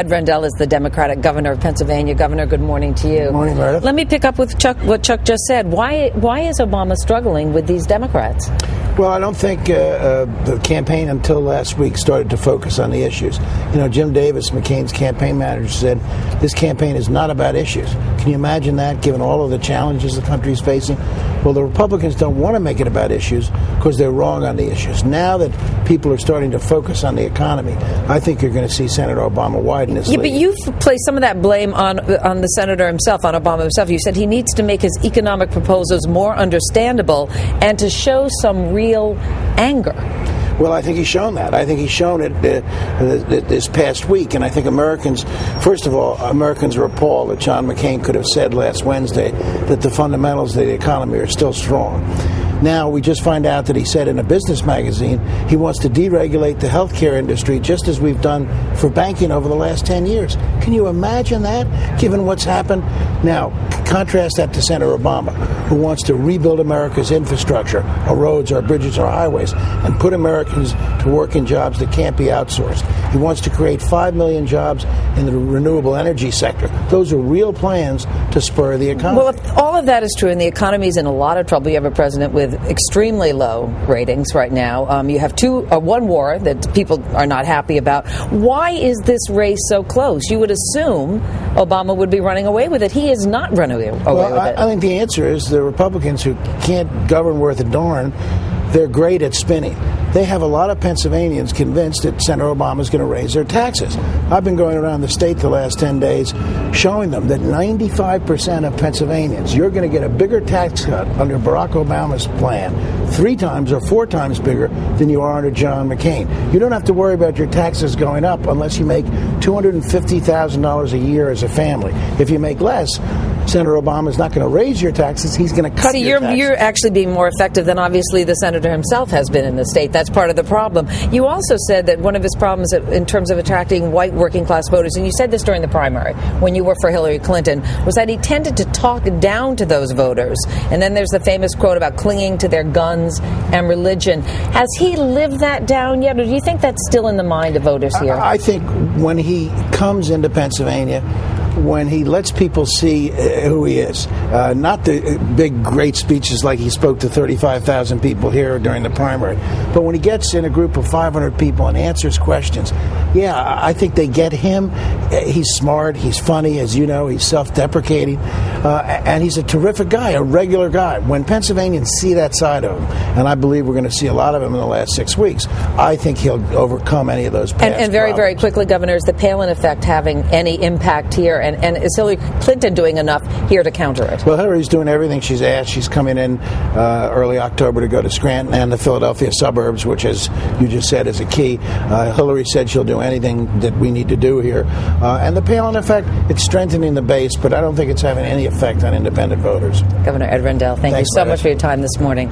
Ed Rendell is the Democratic governor of Pennsylvania. Governor, good morning to you. Good morning, Meredith. Let me pick up with what Chuck just said. Why is Obama struggling with these Democrats? Well, I don't think the campaign until last week started to focus on the issues. You know, Jim Davis, McCain's campaign manager, said this campaign is not about issues. Can you imagine that, given all of the challenges the country is facing? Well, the Republicans don't want to make it about issues because they're wrong on the issues. Now that people are starting to focus on the economy, I think you're going to see Senator Obama widen his lead. But you've placed some of that blame on the senator himself, on Obama himself. You said he needs to make his economic proposals more understandable and to show some real anger. Well, I think he's shown that. I think he's shown it this past week. And I think Americans, first of all, Americans are appalled that John McCain could have said last Wednesday that the fundamentals of the economy are still strong. Now, we just find out that he said in a business magazine he wants to deregulate the healthcare industry just as we've done for banking over the last 10 years. Can you imagine that, given what's happened? Now, contrast that to Senator Obama, who wants to rebuild America's infrastructure, our roads, our bridges, our highways, and put Americans to work in jobs that can't be outsourced. He wants to create 5 million jobs in the renewable energy sector. Those are real plans to spur the economy. Well, if all of that is true and the economy's in a lot of trouble, you have a president with extremely low ratings right now. You have one war that people are not happy about. Why is this race so close? You would assume Obama would be running away with it. He is not running away with it. I think the answer is the Republicans who can't govern worth a darn, they're great at spinning. They have a lot of Pennsylvanians convinced that Senator Obama is going to raise their taxes. I've been going around the state the last 10 days showing them that 95% of Pennsylvanians, you're going to get a bigger tax cut under Barack Obama's plan, 3 times or 4 times bigger than you are under John McCain. You don't have to worry about your taxes going up unless you make $250,000 a year as a family. If you make less, Senator Obama is not going to raise your taxes. He's going to cut your taxes. You're actually being more effective than obviously the senator himself has been in the state. That's part of the problem. You also said that one of his problems in terms of attracting white working class voters, and you said this during the primary when you were for Hillary Clinton, was that he tended to talk down to those voters. And then there's the famous quote about clinging to their guns and religion. Has he lived that down yet, or do you think that's still in the mind of voters here? I think when he comes into Pennsylvania, when he lets people see who he is, not the big, great speeches like he spoke to 35,000 people here during the primary, but when he gets in a group of 500 people and answers questions, I think they get him. He's smart, he's funny, as you know, he's self-deprecating, and he's a terrific guy, a regular guy. When Pennsylvanians see that side of him, and I believe we're going to see a lot of him in the last 6 weeks, I think he'll overcome any of those past And very, problems. very quickly, Governor, is the Palin effect having any impact here? And is Hillary Clinton doing enough here to counter it? Well, Hillary's doing everything she's asked. She's coming in early October to go to Scranton and the Philadelphia suburbs, which, as you just said, is a key. Hillary said she'll do anything that we need to do here. And the Palin effect, it's strengthening the base, but I don't think it's having any effect on independent voters. Governor Ed Rendell, thank you so much for your time this morning.